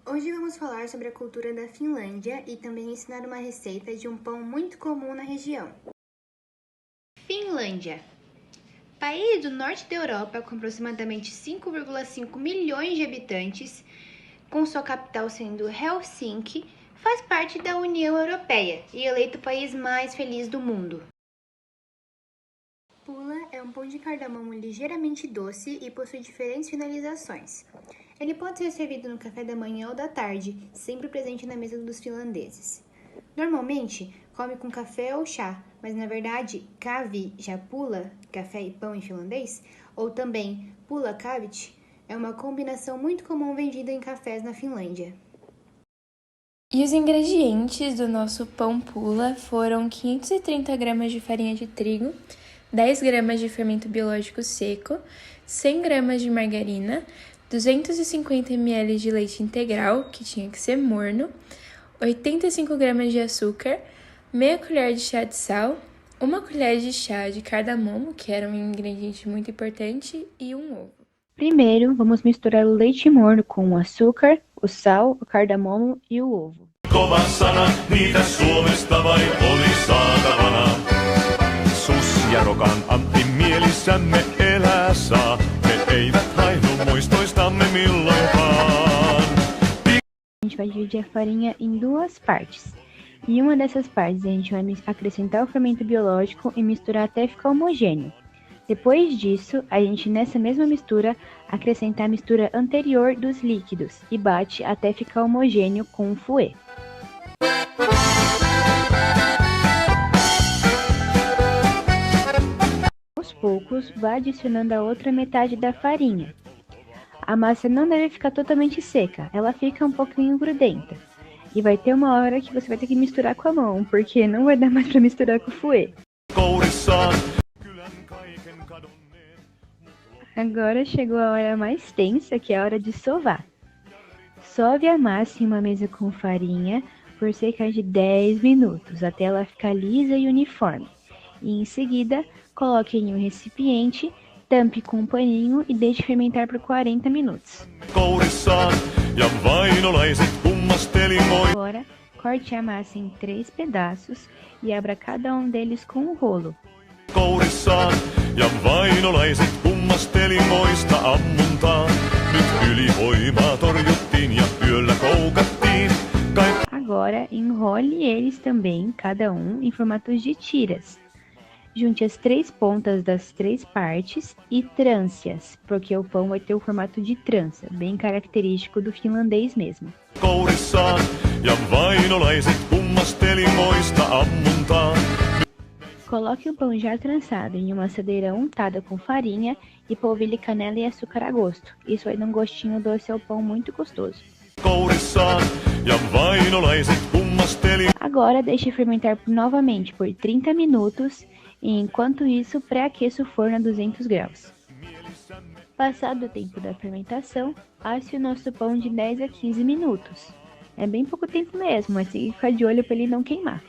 Hoje vamos falar sobre a cultura da Finlândia e também ensinar uma receita de um pão muito comum na região. Finlândia, país do norte da Europa com aproximadamente 5,5 milhões de habitantes, com sua capital sendo Helsinki, faz parte da União Europeia e eleito o país mais feliz do mundo. Pula é um pão de cardamomo ligeiramente doce e possui diferentes finalizações. Ele pode ser servido no café da manhã ou da tarde, sempre presente na mesa dos finlandeses. Normalmente, come com café ou chá, mas na verdade, kahvi, já pula, café e pão em finlandês, ou também pula kahvit, é uma combinação muito comum vendida em cafés na Finlândia. E os ingredientes do nosso pão pula foram 530 gramas de farinha de trigo, 10 gramas de fermento biológico seco, 100 gramas de margarina, 250 ml de leite integral, que tinha que ser morno, 85 gramas de açúcar, meia colher de chá de sal, uma colher de chá de cardamomo, que era um ingrediente muito importante, e um ovo. Primeiro, vamos misturar o leite morno com o açúcar, o sal, o cardamomo e o ovo. Kova sana, niitä Suomesta vain oli saatavana. Sus ja Rokan Antti mielissämme elää saa. Me eivät haihdu muistoistamme milloinkaan. A gente vai dividir a farinha em duas partes. E uma dessas partes a gente vai acrescentar o fermento biológico e misturar até ficar homogêneo. Depois disso, a gente nessa mesma mistura acrescenta a mistura anterior dos líquidos e bate até ficar homogêneo com o fouet. Aos poucos, vá adicionando a outra metade da farinha. A massa não deve ficar totalmente seca, ela fica um pouquinho grudenta. E vai ter uma hora que você vai ter que misturar com a mão, porque não vai dar mais para misturar com o fouet. Agora chegou a hora mais tensa, que é a hora de sovar. Sove a massa em uma mesa com farinha por cerca de 10 minutos, até ela ficar lisa e uniforme. E em seguida, coloque em um recipiente, tampe com um paninho e deixe fermentar por 40 minutos. Agora, corte a massa em 3 pedaços e abra cada um deles com um rolo. Ja vainolaiset kummasteli moista ammuntaa. Nyt ylivoimaa torjuttiin ja yöllä koukattiin. Agora, enrole eles também, cada um, em formatos de tiras. Junte as 3 pontas das 3 partes e transe-as, porque o pão vai ter o formato de trança, bem característico do finlandês mesmo. Ja vainolaiset kummasteli moista ammuntaa. Coloque o pão já trançado em uma assadeira untada com farinha e polvilhe canela e açúcar a gosto. Isso vai dar um gostinho doce ao pão muito gostoso. Agora deixe fermentar novamente por 30 minutos e enquanto isso pré-aqueça o forno a 200 graus. Passado o tempo da fermentação, asse o nosso pão de 10 a 15 minutos. É bem pouco tempo mesmo, mas tem que ficar de olho para ele não queimar.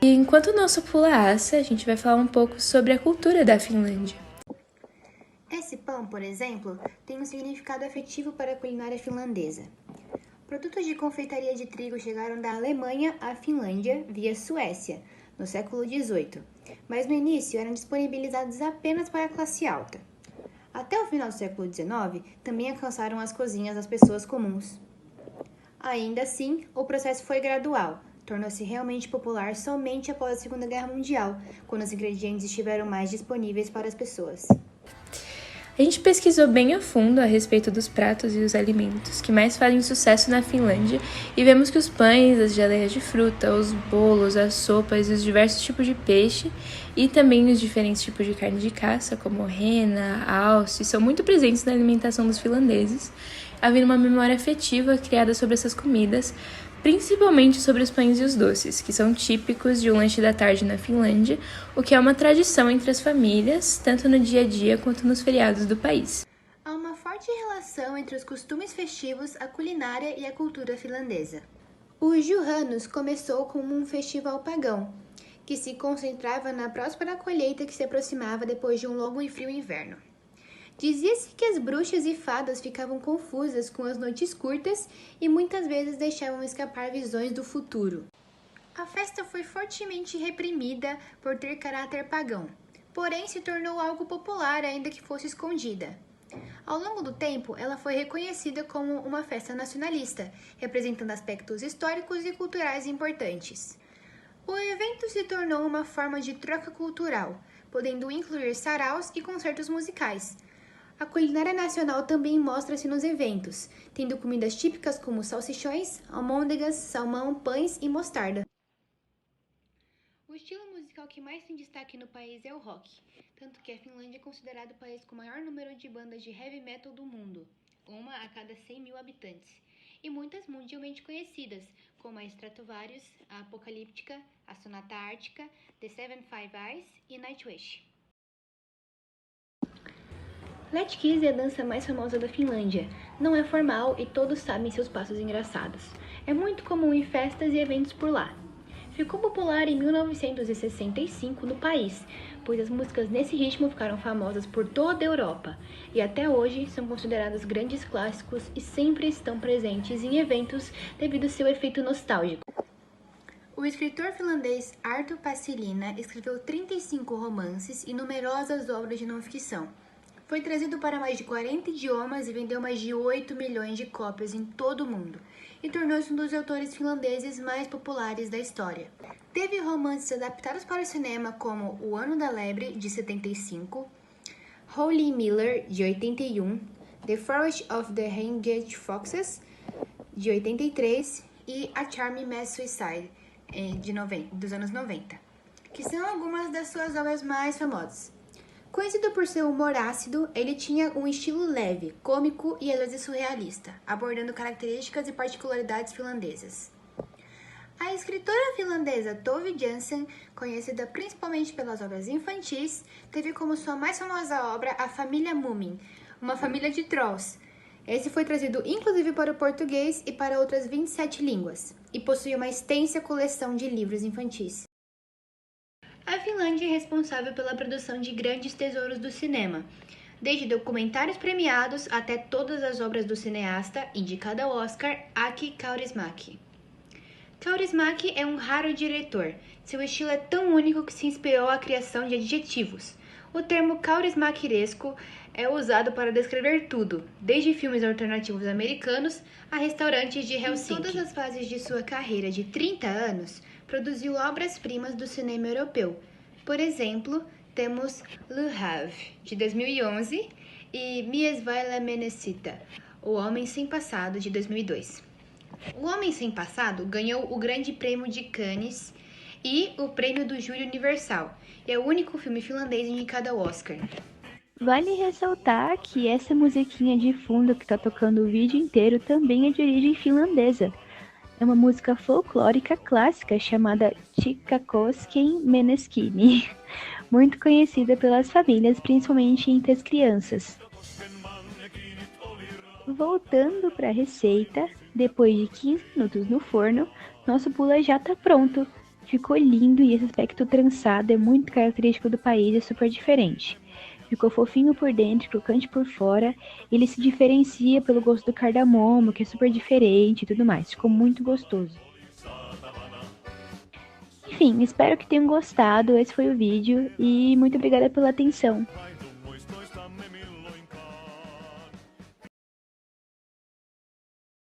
E enquanto o nosso pula assa, a gente vai falar um pouco sobre a cultura da Finlândia. Esse pão, por exemplo, tem um significado afetivo para a culinária finlandesa. Produtos de confeitaria de trigo chegaram da Alemanha à Finlândia via Suécia, no século XVIII, mas no início eram disponibilizados apenas para a classe alta. Até o final do século XIX, também alcançaram as cozinhas das pessoas comuns. Ainda assim, o processo foi gradual, tornou-se realmente popular somente após a Segunda Guerra Mundial, quando os ingredientes estiveram mais disponíveis para as pessoas. A gente pesquisou bem a fundo a respeito dos pratos e os alimentos que mais fazem sucesso na Finlândia e vemos que os pães, as geleias de fruta, os bolos, as sopas e os diversos tipos de peixe e também os diferentes tipos de carne de caça, como rena, alce, são muito presentes na alimentação dos finlandeses, havendo uma memória afetiva criada sobre essas comidas, principalmente sobre os pães e os doces, que são típicos de um lanche da tarde na Finlândia, o que é uma tradição entre as famílias, tanto no dia a dia quanto nos feriados do país. Há uma forte relação entre os costumes festivos, a culinária e a cultura finlandesa. O Juhannus começou como um festival pagão, que se concentrava na próspera colheita que se aproximava depois de um longo e frio inverno. Dizia-se que as bruxas e fadas ficavam confusas com as noites curtas e muitas vezes deixavam escapar visões do futuro. A festa foi fortemente reprimida por ter caráter pagão, porém se tornou algo popular ainda que fosse escondida. Ao longo do tempo, ela foi reconhecida como uma festa nacionalista, representando aspectos históricos e culturais importantes. O evento se tornou uma forma de troca cultural, podendo incluir saraus e concertos musicais. A culinária nacional também mostra-se nos eventos, tendo comidas típicas como salsichões, almôndegas, salmão, pães e mostarda. O estilo musical que mais tem destaque no país é o rock, tanto que a Finlândia é considerado o país com o maior número de bandas de heavy metal do mundo, uma a cada 100 mil habitantes, e muitas mundialmente conhecidas, como a Stratovarius, a Apocalíptica, a Sonata Ártica, The Seven Five Eyes e Nightwish. Let's é a dança mais famosa da Finlândia. Não é formal e todos sabem seus passos engraçados. É muito comum em festas e eventos por lá. Ficou popular em 1965 no país, pois as músicas nesse ritmo ficaram famosas por toda a Europa e até hoje são considerados grandes clássicos e sempre estão presentes em eventos devido ao seu efeito nostálgico. O escritor finlandês Arto Päivärinta escreveu 35 romances e numerosas obras de não-ficção. Foi trazido para mais de 40 idiomas e vendeu mais de 8 milhões de cópias em todo o mundo, e tornou-se um dos autores finlandeses mais populares da história. Teve romances adaptados para o cinema como O Ano da Lebre, de 75, Holy Miller, de 81, The Forest of the Hanged Foxes, de 83, e A Charming Mass Suicide, dos anos 90, que são algumas das suas obras mais famosas. Conhecido por seu humor ácido, ele tinha um estilo leve, cômico e às vezes surrealista, abordando características e particularidades finlandesas. A escritora finlandesa Tove Jansson, conhecida principalmente pelas obras infantis, teve como sua mais famosa obra A Família Moomin, uma família de trolls. Esse foi trazido inclusive para o português e para outras 27 línguas, e possui uma extensa coleção de livros infantis. A Finlândia é responsável pela produção de grandes tesouros do cinema, desde documentários premiados até todas as obras do cineasta indicado ao Oscar, Aki Kaurismäki. Kaurismäki é um raro diretor. Seu estilo é tão único que se inspirou à criação de adjetivos. O termo kaurismäkiresco é usado para descrever tudo, desde filmes alternativos americanos a restaurantes de Helsinki. Em todas as fases de sua carreira de 30 anos, produziu obras-primas do cinema europeu. Por exemplo, temos Le Havre, de 2011, e Mies vai la Menecita, O Homem Sem Passado, de 2002. O Homem Sem Passado ganhou o Grande Prêmio de Cannes e o Prêmio do Júri Universal, e é o único filme finlandês indicado ao Oscar. Vale ressaltar que essa musiquinha de fundo que tá tocando o vídeo inteiro também é de origem finlandesa. É uma música folclórica clássica chamada Tikkakoskien Meneskini, muito conhecida pelas famílias, principalmente entre as crianças. Voltando para a receita, depois de 15 minutos no forno, nosso pula já está pronto. Ficou lindo e esse aspecto trançado é muito característico do país, é super diferente. Ficou fofinho por dentro, crocante por fora. Ele se diferencia pelo gosto do cardamomo, que é super diferente e tudo mais. Ficou muito gostoso. Enfim, espero que tenham gostado. Esse foi o vídeo e muito obrigada pela atenção.